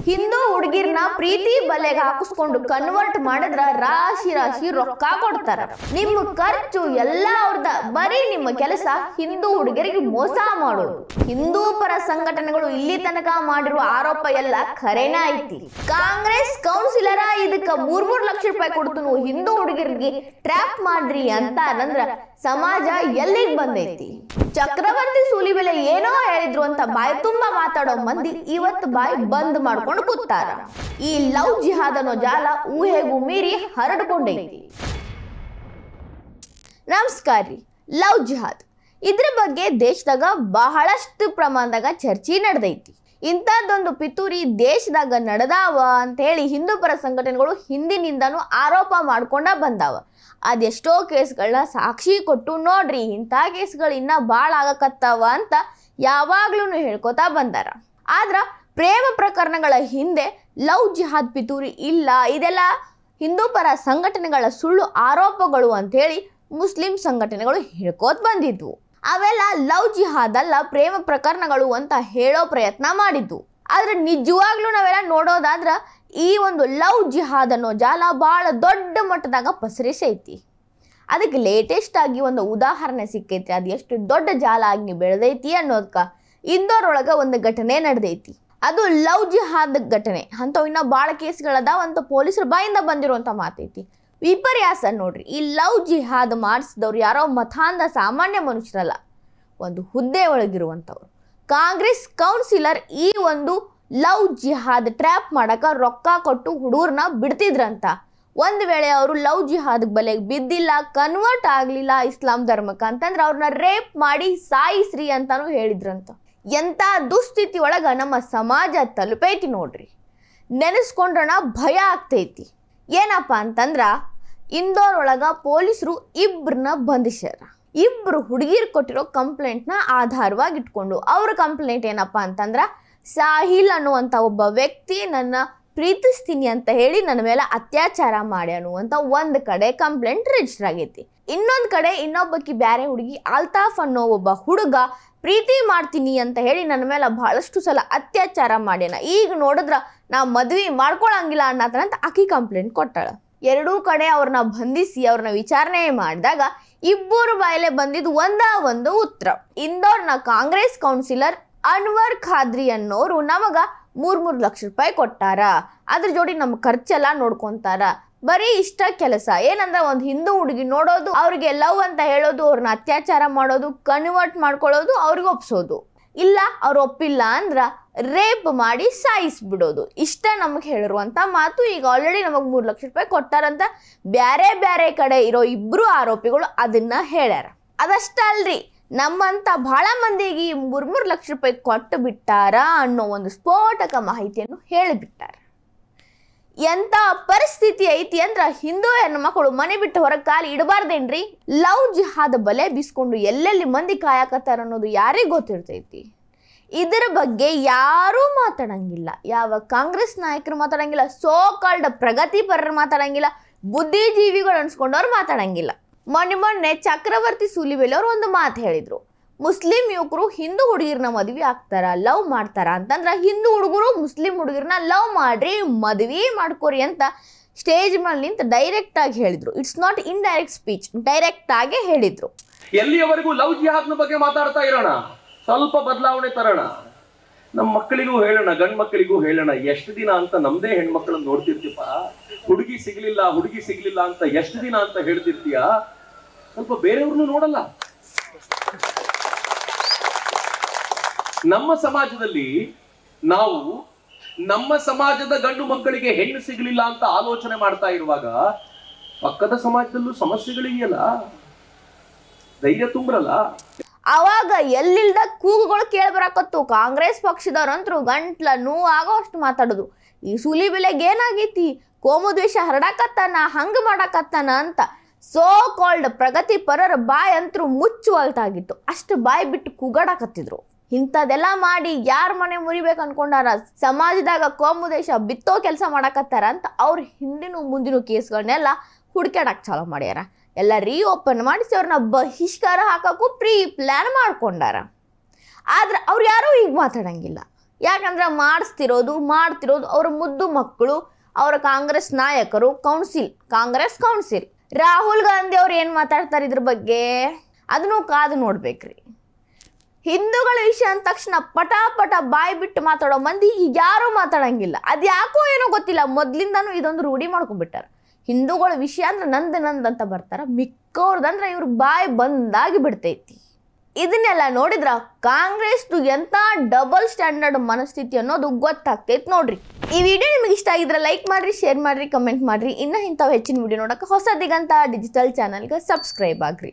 ಹಿಂದೂ ಹುಡುಗಿರ್ನ ಪ್ರೀತಿ ಬಲೆಗೆ ಹಾಕಿಸ್ಕೊಂಡು ಕನ್ವರ್ಟ್ ಮಾಡಿದ್ರ ರಾಶಿ ರಾಶಿ ರೊಕ್ಕ ಕೊಡ್ತಾರ. ನಿಮ್ಮ ಖರ್ಚು ಎಲ್ಲ ಅವ್ರದ, ಬರೀ ನಿಮ್ಮ ಕೆಲಸ ಹಿಂದೂ ಹುಡುಗಿಯರಿಗೆ ಮೋಸ ಮಾಡೋದು. ಹಿಂದೂ ಪರ ಸಂಘಟನೆಗಳು ಇಲ್ಲಿ ತನಕ ಮಾಡಿರುವ ಆರೋಪ ಎಲ್ಲ ಖರೇನ ಐತಿ. ಕಾಂಗ್ರೆಸ್ ಕೌನ್ಸಿಲರ ಇದಕ್ಕ 3 ಲಕ್ಷ ರೂಪಾಯಿ ಕೊಡ್ತು ಹಿಂದೂ ಹುಡುಗಿಯರಿಗೆ ಟ್ರ್ಯಾಪ್ ಮಾಡ್ರಿ ಅಂತ ಅಂದ್ರ ಸಮಾಜ ಎಲ್ಲಿಗೆ ಬಂದೈತಿ? ಚಕ್ರವರ್ತಿ ಸೂಲಿಬೆಲೆ ಏನೋ ಹೇಳಿದ್ರು ಅಂತ ಬಾಯಿ ತುಂಬಾ ಮಾತಾಡೋ ಮಂದಿ ಇವತ್ತು ಬಾಯಿ ಬಂದ್ ಮಾಡ್ಕೊಂಡು ಕೂತಾರ. ಈ ಲವ್ ಜಿಹಾದ್ ಅನ್ನೋ ಜಾಲ ಊಹೆಗೂ ಮೀರಿ ಹರಡ್ಕೊಂಡೈತಿ. ನಮಸ್ಕಾರ ರೀ. ಲವ್ ಜಿಹಾದ್ ಇದ್ರ ಬಗ್ಗೆ ದೇಶದಾಗ ಬಹಳಷ್ಟು ಪ್ರಮಾಣದಾಗ ಚರ್ಚೆ ನಡೆದೈತಿ. ಇಂಥದ್ದೊಂದು ಪಿತೂರಿ ದೇಶದಾಗ ನಡೆದಾವ ಅಂತ ಹೇಳಿ ಹಿಂದೂ ಪರ ಸಂಘಟನೆಗಳು ಹಿಂದಿನಿಂದನೂ ಆರೋಪ ಮಾಡ್ಕೊಂಡ ಬಂದಾವ. ಅದೆಷ್ಟೋ ಕೇಸ್ಗಳನ್ನ ಸಾಕ್ಷಿ ಕೊಟ್ಟು ನೋಡ್ರಿ ಇಂಥ ಕೇಸ್ಗಳು ಇನ್ನ ಭಾಳ ಆಗಕತ್ತಾವ ಅಂತ ಯಾವಾಗ್ಲೂ ಹೇಳ್ಕೊತಾ ಬಂದಾರ. ಆದ್ರ ಪ್ರೇಮ ಪ್ರಕರಣಗಳ ಹಿಂದೆ ಲವ್ ಜಿಹಾದ್ ಪಿತೂರಿ ಇಲ್ಲ, ಇದೆಲ್ಲ ಹಿಂದೂ ಪರ ಸಂಘಟನೆಗಳ ಸುಳ್ಳು ಆರೋಪಗಳು ಅಂತ ಹೇಳಿ ಮುಸ್ಲಿಂ ಸಂಘಟನೆಗಳು ಹೇಳ್ಕೋತ ಬಂದಿದ್ವು. ಅವೆಲ್ಲ ಲವ್ ಜಿಹಾದ್ ಅಲ್ಲ, ಪ್ರೇಮ ಪ್ರಕರಣಗಳು ಅಂತ ಹೇಳೋ ಪ್ರಯತ್ನ ಮಾಡಿದ್ವು. ಆದ್ರೆ ನಿಜವಾಗ್ಲೂ ನಾವೆಲ್ಲ ನೋಡೋದಾದ್ರ ಈ ಒಂದು ಲವ್ ಜಿಹಾದ್ ಅನ್ನೋ ಜಾಲ ಬಹಳ ದೊಡ್ಡ ಮಟ್ಟದಾಗ ಪಸರಿಸೈತಿ. ಅದಕ್ಕೆ ಲೇಟೆಸ್ಟ್ ಆಗಿ ಒಂದು ಉದಾಹರಣೆ ಸಿಕ್ಕೈತಿ. ಅದು ಎಷ್ಟು ದೊಡ್ಡ ಜಾಲ ಆಗಿ ಬೆಳೆದೈತಿ ಅನ್ನೋದಕ್ಕ ಇಂದೋರೊಳಗ ಒಂದು ಘಟನೆ ನಡೆದೈತಿ. ಅದು ಲವ್ ಜಿಹಾದ್ ಘಟನೆ. ಅಂಥವು ಇನ್ನ ಭಾಳ ಕೇಸ್ಗಳದಾವ ಅಂತ ಪೊಲೀಸರ ಬಾಯಿಂದ ಬಂದಿರುವಂಥ ಮಾತೈತಿ. ವಿಪರ್ಯಾಸ ನೋಡ್ರಿ, ಈ ಲವ್ ಜಿಹಾದ್ ಮಾಡಿಸಿದವ್ರು ಯಾರೋ ಮತಾಂಧ ಸಾಮಾನ್ಯ ಮನುಷ್ಯರಲ್ಲ, ಒಂದು ಹುದ್ದೆ ಒಳಗಿರುವಂಥವ್ರು. ಕಾಂಗ್ರೆಸ್ ಕೌನ್ಸಿಲರ್ ಈ ಒಂದು ಲವ್ ಜಿಹಾದ್ ಟ್ರ್ಯಾಪ್ ಮಾಡಕ ರೊಕ್ಕ ಕೊಟ್ಟು ಹುಡುಗರನ್ನ ಬಿಡ್ತಿದ್ರಂತ. ಒಂದು ವೇಳೆ ಅವರು ಲವ್ ಜಿಹಾದ್ ಬಲೆಗೆ ಬಿದ್ದಿಲ್ಲ, ಕನ್ವರ್ಟ್ ಆಗಲಿಲ್ಲ ಇಸ್ಲಾಂ ಧರ್ಮಕ್ಕೆ ಅಂತಂದ್ರೆ ಅವ್ರನ್ನ ರೇಪ್ ಮಾಡಿ ಸಾಯಿಸ್ರಿ ಅಂತಾನು ಹೇಳಿದ್ರಂತ. ಎಂಥ ದುಸ್ಥಿತಿ ಒಳಗ ನಮ್ಮ ಸಮಾಜ ತಲುಪೈತಿ ನೋಡ್ರಿ. ನೆನೆಸ್ಕೊಂಡ್ರಣ ಭಯ ಆಗ್ತೈತಿ. ಏನಪ್ಪ ಅಂತಂದ್ರ ಇಂದೋರ್ ಒಳಗ ಪೊಲೀಸರು ಇಬ್ಬರನ್ನ ಬಂಧಿಸ್ಯಾರ. ಇಬ್ರು ಹುಡುಗಿರು ಕೊಟ್ಟಿರೋ ಕಂಪ್ಲೇಂಟ್ನ ಆಧಾರವಾಗಿ ಇಟ್ಕೊಂಡು ಅವ್ರ ಕಂಪ್ಲೇಂಟ್ ಏನಪ್ಪ ಅಂತಂದ್ರ ಸಾಹಿಲ್ ಅನ್ನುವಂಥ ಒಬ್ಬ ವ್ಯಕ್ತಿ ನನ್ನ ಪ್ರೀತಿಸ್ತೀನಿ ಅಂತ ಹೇಳಿ ನನ್ನ ಮೇಲೆ ಅತ್ಯಾಚಾರ ಮಾಡ್ಯಾನು ಅಂತ ಒಂದು ಕಡೆ ಕಂಪ್ಲೇಂಟ್ ರಿಜಿಸ್ಟರ್ ಆಗೈತಿ. ಇನ್ನೊಂದು ಕಡೆ ಇನ್ನೊಬ್ಬಕಿ ಬ್ಯಾರೆ ಹುಡುಗಿ ಅಲ್ತಾಫ್ ಅನ್ನೋ ಒಬ್ಬ ಹುಡುಗ ಪ್ರೀತಿ ಮಾಡ್ತೀನಿ ಅಂತ ಹೇಳಿ ನನ್ನ ಮೇಲೆ ಬಹಳಷ್ಟು ಸಲ ಅತ್ಯಾಚಾರ ಮಾಡ್ಯಾನ, ಈಗ ನೋಡಿದ್ರ ನಾ ಮದ್ವೆ ಮಾಡ್ಕೊಳಂಗಿಲ್ಲ ಅನ್ನತನಂತ ಆಕಿ ಕಂಪ್ಲೇಂಟ್ ಕೊಟ್ಟಾಳ. ಎರಡೂ ಕಡೆ ಅವ್ರನ್ನ ಬಂಧಿಸಿ ಅವ್ರನ್ನ ವಿಚಾರಣೆ ಮಾಡಿದಾಗ ಇಬ್ಬರು ಬಾಯಲೆ ಬಂದಿದ್ದು ಒಂದು ಉತ್ತರ. ಇಂದೋರ್ನ ಕಾಂಗ್ರೆಸ್ ಕೌನ್ಸಿಲರ್ ಅನ್ವರ್ ಖಾದ್ರಿ ಅನ್ನೋರು ನಮಗ 3 ಲಕ್ಷ ರೂಪಾಯಿ ಕೊಟ್ಟಾರ, ಅದ್ರ ಜೋಡಿ ನಮ್ಮ ಖರ್ಚೆಲ್ಲ ನೋಡ್ಕೊಂತಾರ, ಬರೀ ಇಷ್ಟ ಕೆಲಸ. ಏನಂದ್ರೆ ಒಂದು ಹಿಂದೂ ಹುಡುಗಿ ನೋಡೋದು, ಅವ್ರಿಗೆ ಲವ್ ಅಂತ ಹೇಳೋದು, ಅವ್ರನ್ನ ಅತ್ಯಾಚಾರ ಮಾಡೋದು, ಕನ್ವರ್ಟ್ ಮಾಡ್ಕೊಳ್ಳೋದು, ಅವ್ರಿಗೆ ಒಪ್ಸೋದು. ಇಲ್ಲ ಅವ್ರು ಒಪ್ಪಿಲ್ಲ ಅಂದ್ರ ರೇಪ್ ಮಾಡಿ ಸಾಯಿಸ್ಬಿಡೋದು. ಇಷ್ಟ ನಮಗೆ ಹೇಳಿರುವಂಥ ಮಾತು. ಈಗ ಆಲ್ರೆಡಿ ನಮಗೆ 3 ಲಕ್ಷ ರೂಪಾಯಿ ಕೊಟ್ಟಾರಂತ ಬ್ಯಾರೆ ಬ್ಯಾರೆ ಕಡೆ ಇರೋ ಇಬ್ರು ಆರೋಪಿಗಳು ಅದನ್ನ ಹೇಳ್ಯಾರ. ಅದಷ್ಟಲ್ರಿ, ನಮ್ಮಂತ ಬಹಳ ಮಂದಿಗೆ 3 ಲಕ್ಷ ರೂಪಾಯಿ ಕೊಟ್ಟು ಬಿಟ್ಟಾರ ಅನ್ನೋ ಒಂದು ಸ್ಫೋಟಕ ಮಾಹಿತಿಯನ್ನು ಹೇಳಿಬಿಟ್ಟಾರ. ಎಂತ ಪರಿಸ್ಥಿತಿ ಐತಿ ಅಂದ್ರ ಹಿಂದೂ ಹೆಣ್ಣು ಮಕ್ಕಳು ಮನೆ ಬಿಟ್ಟು ಹೊರಗೆ ಕಾಲು ಇಡಬಾರ್ದೇನ್ರಿ? ಲವ್ ಜಿಹಾದ್ ಬಲೆ ಬೀಸ್ಕೊಂಡು ಎಲ್ಲೆಲ್ಲಿ ಮಂದಿ ಕಾಯಕತ್ತಾರ ಅನ್ನೋದು ಯಾರಿಗೆ ಗೊತ್ತಿರ್ತೈತಿ? ಇದರ ಬಗ್ಗೆ ಯಾರೂ ಮಾತಾಡಂಗಿಲ್ಲ. ಯಾವ ಕಾಂಗ್ರೆಸ್ ನಾಯಕರು ಮಾತಾಡಂಗಿಲ್ಲ, ಸೋ ಕಾಲ್ಡ್ ಪ್ರಗತಿಪರರು ಮಾತಾಡಂಗಿಲ್ಲ, ಬುದ್ಧಿಜೀವಿಗಳು ಅನ್ಸ್ಕೊಂಡವ್ರು ಮಾತಾಡಂಗಿಲ್ಲ. ಮೊನ್ನೆ ಚಕ್ರವರ್ತಿ ಸೂಲಿಬೆಲೆ ಅವರು ಒಂದು ಮಾತು ಹೇಳಿದ್ರು. ಮುಸ್ಲಿಂ ಯುವಕರು ಹಿಂದೂ ಹುಡುಗಿರ್ನ ಮದ್ವೆ ಆಗ್ತಾರ, ಲವ್ ಮಾಡ್ತಾರ ಅಂತಂದ್ರ ಹಿಂದೂ ಹುಡುಗರು ಮುಸ್ಲಿಂ ಹುಡುಗಿರ್ನ ಲವ್ ಮಾಡ್ರಿ, ಮದ್ವೆ ಮಾಡ್ಕೋರಿ ಅಂತ ಸ್ಟೇಜ್ ಮೇಲೆ ನಿಂತು ಡೈರೆಕ್ಟ್ ಆಗಿ ಹೇಳಿದ್ರು. It's not indirect speech, direct ಆಗಿ ಹೇಳಿದ್ರು. ಎಲ್ಲಿಯವರೆಗೂ ಲವ್ ಜಿಹಾದ್ನ ಬಗ್ಗೆ ಮಾತಾಡ್ತಾ ಇರೋಣ, ಸ್ವಲ್ಪ ಬದಲಾವಣೆ ತರೋಣ. ನಮ್ಮ ಮಕ್ಕಳಿಗೂ ಹೇಳೋಣ, ಗಂಡ್ ಮಕ್ಕಳಿಗೂ ಹೇಳೋಣ. ಎಷ್ಟು ದಿನ ಅಂತ ನಮ್ದೇ ಹೆಣ್ಮಕ್ಳನ್ನ ನೋಡ್ತಿರ್ತೀಪ, ಹುಡುಗಿ ಸಿಗ್ಲಿಲ್ಲ ಅಂತ ಎಷ್ಟು ದಿನ ಅಂತ ಹೇಳ್ತಿರ್ತೀಯ. ಸ್ವಲ್ಪ ಬೇರೆಯವ್ರನ್ನು ನೋಡಲ್ಲ. ನಮ್ಮ ಸಮಾಜದಲ್ಲಿ ನಾವು ನಮ್ಮ ಸಮಾಜದ ಗಂಡು ಮಕ್ಕಳಿಗೆ ಹೆಣ್ಣು ಸಿಗ್ಲಿಲ್ಲ ಅಂತ ಆಲೋಚನೆ ಮಾಡ್ತಾ ಇರುವಾಗ ಪಕ್ಕದ ಸಮಾಜದಲ್ಲೂ ಸಮಸ್ಯೆಗಳಿದೆಯಲ್ಲ, ಧೈರ್ಯ ತುಂಬ್ರಲ್ಲ. ಅವಾಗ ಎಲ್ಲಿಲ್ದ ಕೂಗುಗಳು ಕೇಳ್ಬರಾಕತ್ತು. ಕಾಂಗ್ರೆಸ್ ಪಕ್ಷದವ್ರಂತರು ಗಂಟ್ಲ ನೋವು ಅಷ್ಟು ಮಾತಾಡಿದ್ರು. ಈ ಸೂಲಿಬೆಲೆಗೆ ಏನಾಗೈತಿ, ಕೋಮು ದ್ವೇಷ ಹರಡಾಕತ್ತಾನ, ಹಂಗ ಮಾಡಾಕತ್ತಾನ ಅಂತ ಸೋ ಕಾಲ್ಡ್ ಪ್ರಗತಿಪರರ ಬಾಯ್ ಅಂತರೂ ಮುಚ್ಚುವಲ್ತಾಗಿತ್ತು. ಅಷ್ಟು ಬಾಯಿ ಬಿಟ್ಟು ಕೂಗಾಡಕತ್ತಿದ್ರು. ಇಂಥದೆಲ್ಲ ಮಾಡಿ ಯಾರ ಮನೆ ಮುರಿಬೇಕು ಅನ್ಕೊಂಡಾರ, ಸಮಾಜದಾಗ ಕೋಮು ದೇಶ ಬಿತ್ತೋ ಕೆಲಸ ಮಾಡಾಕತ್ತಾರ ಅಂತ ಅವ್ರ ಹಿಂದಿನ ಮುಂದಿನ ಕೇಸ್ಗಳನ್ನೆಲ್ಲ ಹುಡ್ಕ್ಯಾಡಕ್ಕೆ ಚಾಲೂ ಮಾಡ್ಯಾರ. ಎಲ್ಲ ರೀಓಪನ್ ಮಾಡಿಸಿ ಅವ್ರನ್ನ ಬಹಿಷ್ಕಾರ ಹಾಕಕ್ಕೂ ಪ್ರೀ ಪ್ಲ್ಯಾನ್ ಮಾಡ್ಕೊಂಡಾರ. ಆದ್ರೆ ಅವ್ರು ಯಾರೂ ಈಗ ಮಾತಾಡಂಗಿಲ್ಲ. ಯಾಕಂದ್ರೆ ಮಾಡ್ತಿರೋದು ಅವರ ಮುದ್ದು ಮಕ್ಕಳು, ಅವರ ಕಾಂಗ್ರೆಸ್ ನಾಯಕರು, ಕಾಂಗ್ರೆಸ್ ಕೌನ್ಸಿಲ್. ರಾಹುಲ್ ಗಾಂಧಿ ಅವ್ರು ಏನು ಮಾತಾಡ್ತಾರೆ ಇದ್ರ ಬಗ್ಗೆ ಅದನ್ನು ಕಾದು ನೋಡ್ಬೇಕ್ರಿ. ಹಿಂದೂಗಳ ವಿಷಯ ಅಂದ ತಕ್ಷಣ ಪಟ ಬಾಯಿ ಬಿಟ್ಟು ಮಾತಾಡೋ ಮಂದಿ ಯಾರೂ ಮಾತಾಡಂಗಿಲ್ಲ. ಅದು ಯಾಕೋ ಏನೋ ಗೊತ್ತಿಲ್ಲ, ಮೊದ್ಲಿಂದಾನು ಇದೊಂದು ರೂಢಿ ಮಾಡ್ಕೊಂಡ್ಬಿಟ್ಟಾರ. ಹಿಂದೂಗಳ ವಿಷಯ ಅಂದ್ರೆ ನಂದ್ ಅಂತ ಬರ್ತಾರ, ಮಿಕ್ಕವ್ರದಂದ್ರೆ ಇವ್ರ ಬಾಯಿ ಬಂದಾಗಿ ಬಿಡ್ತೈತಿ. ಇದನ್ನೆಲ್ಲ ನೋಡಿದ್ರ ಕಾಂಗ್ರೆಸ್ದು ಎಂತ ಡಬಲ್ ಸ್ಟ್ಯಾಂಡರ್ಡ್ ಮನಸ್ಥಿತಿ ಅನ್ನೋದು ಗೊತ್ತಾಗ್ತೈತಿ ನೋಡ್ರಿ. ಈ ವಿಡಿಯೋ ನಿಮಗೆ ಇಷ್ಟ ಆಗಿದ್ರೆ ಲೈಕ್ ಮಾಡ್ರಿ, ಶೇರ್ ಮಾಡ್ರಿ, ಕಮೆಂಟ್ ಮಾಡ್ರಿ. ಇನ್ನ ಇಂಥವು ಹೆಚ್ಚಿನ ವಿಡಿಯೋ ನೋಡಕ್ಕೆ ಹೊಸ ದಿಗಂತ ಡಿಜಿಟಲ್ ಚಾನಲ್ಗೆ ಸಬ್ಸ್ಕ್ರೈಬ್ ಆಗ್ರಿ.